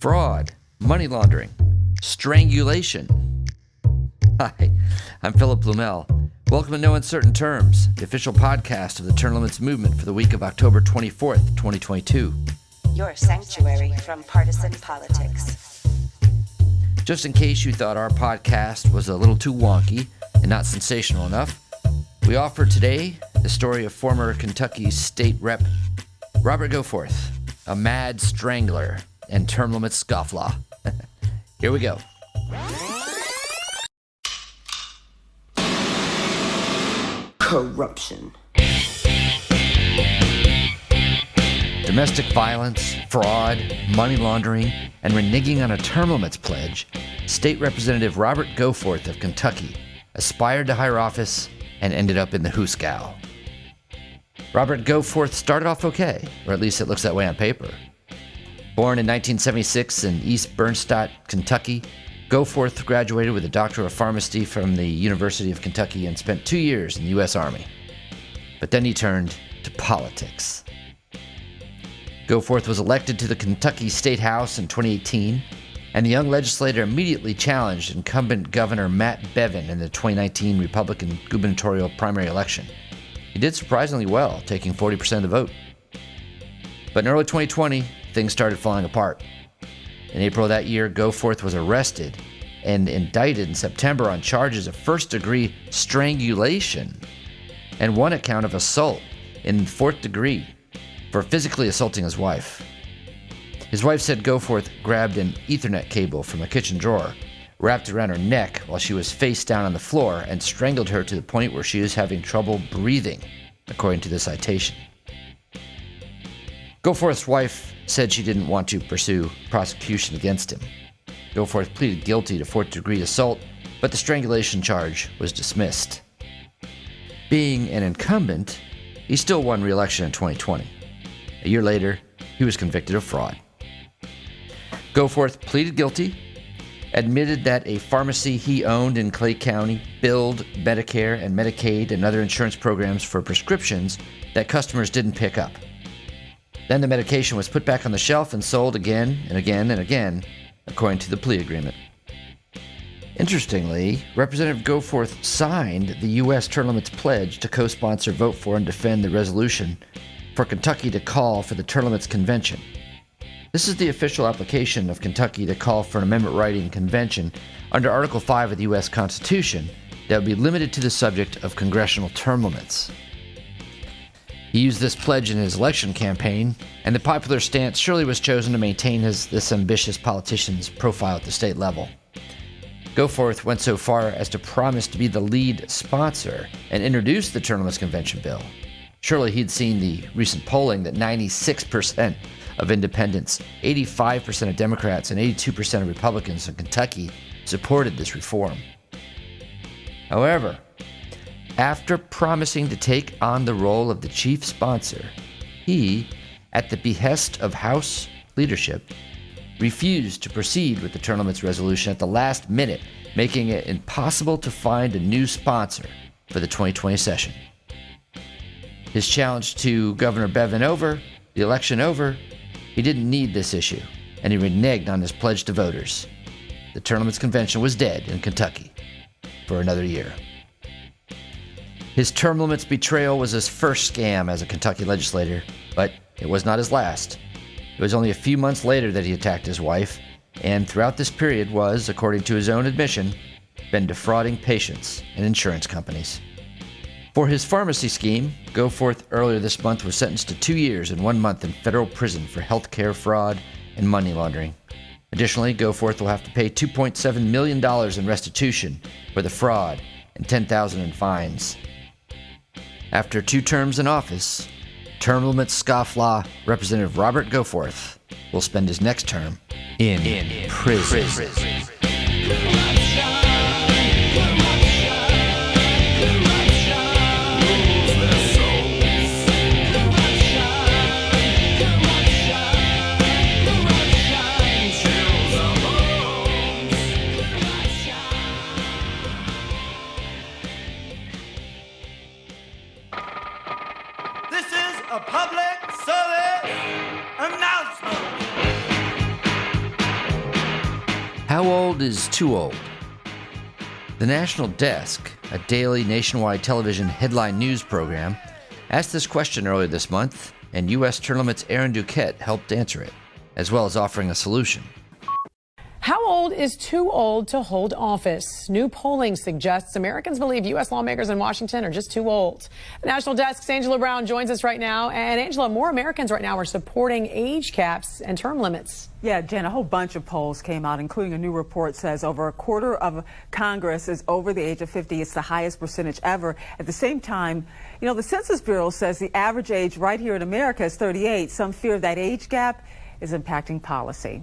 fraud, money laundering, strangulation. Hi, I'm Philip Blumel. Welcome to No Uncertain Terms, the official podcast of the Term Limits Movement for the week of October 24th, 2022. Your sanctuary from partisan politics. Just in case you thought our podcast was a little too wonky and not sensational enough, we offer today the story of former Kentucky State Rep Robert Goforth, a mad strangler and term limits scofflaw. Here we go. Corruption. Domestic violence, fraud, money laundering, and reneging on a term limits pledge, State Representative Robert Goforth of Kentucky aspired to higher office and ended up in the hoosegow. Robert Goforth started off okay, or at least it looks that way on paper. Born in 1976 in East Bernstadt, Kentucky, Goforth graduated with a Doctor of Pharmacy from the University of Kentucky and spent 2 years in the U.S. Army. But then he turned to politics. Goforth was elected to the Kentucky State House in 2018, and the young legislator immediately challenged incumbent Governor Matt Bevin in the 2019 Republican gubernatorial primary election. He did surprisingly well, taking 40% of the vote. But in early 2020, things started falling apart. In April of that year, Goforth was arrested and indicted in September on charges of first-degree strangulation and one account of assault in fourth degree for physically assaulting his wife. His wife said Goforth grabbed an Ethernet cable from a kitchen drawer, wrapped around her neck while she was face down on the floor, and strangled her to the point where she was having trouble breathing, according to the citation. Goforth's wife said she didn't want to pursue prosecution against him. Goforth pleaded guilty to fourth-degree assault, but the strangulation charge was dismissed. Being an incumbent, he still won re-election in 2020. A year later, he was convicted of fraud. Goforth pleaded guilty, admitted that a pharmacy he owned in Clay County billed Medicare and Medicaid and other insurance programs for prescriptions that customers didn't pick up. Then the medication was put back on the shelf and sold again and again and again, according to the plea agreement. Interestingly, Representative Goforth signed the U.S. Term Limits Pledge to co-sponsor, vote for, and defend the resolution for Kentucky to call for the Term Limits Convention. This is the official application of Kentucky to call for an amendment-writing convention under Article 5 of the U.S. Constitution that would be limited to the subject of congressional term limits. He used this pledge in his election campaign, and the popular stance surely was chosen to maintain this ambitious politician's profile at the state level. Goforth went so far as to promise to be the lead sponsor and introduce the Term Limits Convention bill. Surely he'd seen the recent polling that 96% of independents, 85% of Democrats, and 82% of Republicans in Kentucky supported this reform. However, after promising to take on the role of the chief sponsor, he, at the behest of House leadership, refused to proceed with the term limits resolution at the last minute, making it impossible to find a new sponsor for the 2020 session. His challenge to Governor Bevin over, the election over, he didn't need this issue, and he reneged on his pledge to voters. The Term Limits Convention was dead in Kentucky for another year. His term limits betrayal was his first scam as a Kentucky legislator, but it was not his last. It was only a few months later that he attacked his wife, and throughout this period was, according to his own admission, been defrauding patients and insurance companies. For his pharmacy scheme, Goforth earlier this month was sentenced to 2 years and 1 month in federal prison for healthcare fraud and money laundering. Additionally, Goforth will have to pay $2.7 million in restitution for the fraud and $10,000 in fines. After 2 terms in office, term limits scofflaw Representative Robert Goforth will spend his next term in prison. a public service announcement. How old is too old? The National Desk, a daily nationwide television headline news program, asked this question earlier this month, and U.S. Term Limits Aaron Dukette helped answer it, as well as offering a solution. How old is too old to hold office? New polling suggests Americans believe U.S. lawmakers in Washington are just too old. The National Desk's Angela Brown joins us right now. And Angela, more Americans right now are supporting age caps and term limits. Yeah, Jen, a whole bunch of polls came out, including a new report says over a quarter of Congress is over the age of 50. It's the highest percentage ever. At the same time, the Census Bureau says the average age right here in America is 38. Some fear that age gap is impacting policy.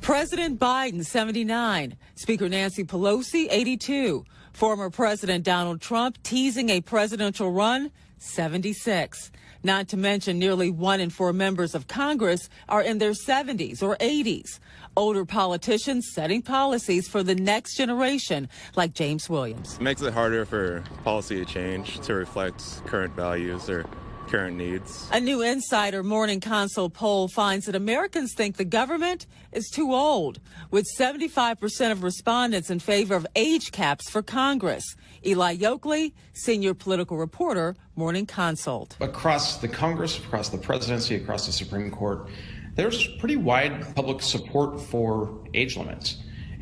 President Biden, 79. Speaker Nancy Pelosi, 82. Former President Donald Trump teasing a presidential run, 76. Not to mention nearly 1 in 4 members of Congress are in their 70s or 80s. Older politicians setting policies for the next generation, like James Williams. It makes it harder for policy to change to reflect current values or current needs. A new Insider Morning Consult poll finds that Americans think the government is too old, with 75% of respondents in favor of age caps for Congress. Eli Yoakley, senior political reporter, Morning Consult. Across the Congress, across the presidency, across the Supreme Court, there's pretty wide public support for age limits.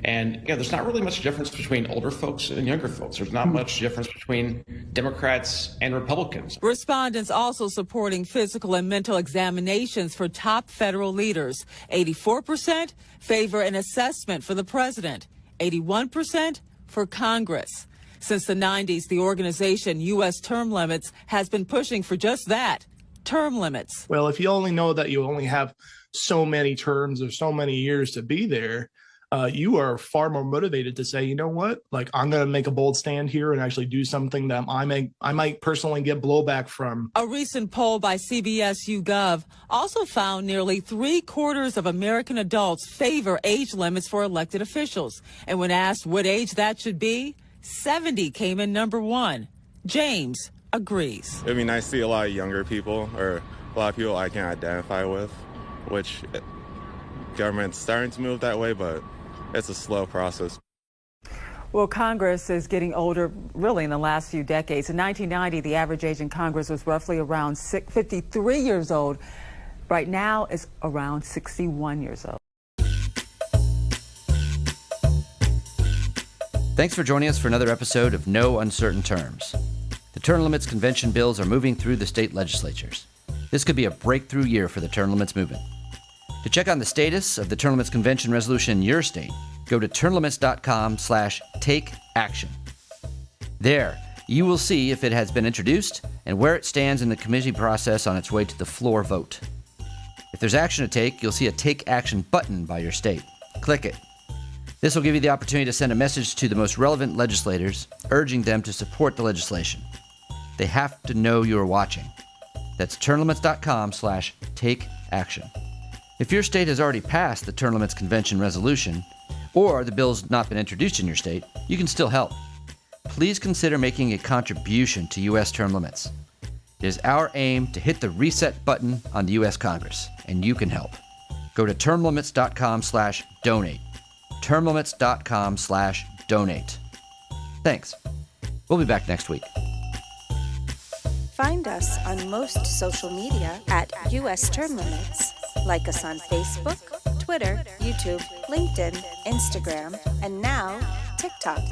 And there's not really much difference between older folks and younger folks. There's not much difference between Democrats and Republicans. Respondents also supporting physical and mental examinations for top federal leaders. 84% favor an assessment for the president. 81% for Congress. Since the 90s, the organization U.S. Term Limits has been pushing for just that, term limits. Well, if you only know that you only have so many terms or so many years to be there, you are far more motivated to say, you know what, like I'm going to make a bold stand here and actually do something that I might personally get blowback from. A recent poll by CBS YouGov also found nearly 3/4 of American adults favor age limits for elected officials. And when asked what age that should be, 70 came in number 1. James agrees. It'd be nice to see a lot of younger people or a lot of people I can identify with, which government's starting to move that way, but it's a slow process. Well, Congress is getting older really in the last few decades. In 1990, the average age in Congress was roughly around 53 years old. Right now, it's around 61 years old. Thanks for joining us for another episode of No Uncertain Terms. The term limits convention bills are moving through the state legislatures. This could be a breakthrough year for the term limits movement. To check on the status of the Term Limits Convention resolution in your state, go to termlimits.com/takeaction. There, you will see if it has been introduced and where it stands in the committee process on its way to the floor vote. If there's action to take, you'll see a Take Action button by your state. Click it. This will give you the opportunity to send a message to the most relevant legislators, urging them to support the legislation. They have to know you're watching. That's termlimits.com/takeaction. If your state has already passed the Term Limits Convention resolution, or the bill's not been introduced in your state, you can still help. Please consider making a contribution to U.S. term limits. It is our aim to hit the reset button on the U.S. Congress, and you can help. Go to termlimits.com/donate. termlimits.com/donate. Thanks. We'll be back next week. Find us on most social media at US Term Limits. Like us on Facebook, Twitter, YouTube, LinkedIn, Instagram, and now TikTok.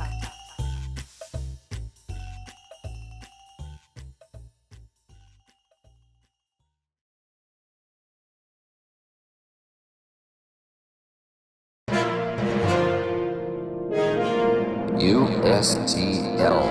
USTL.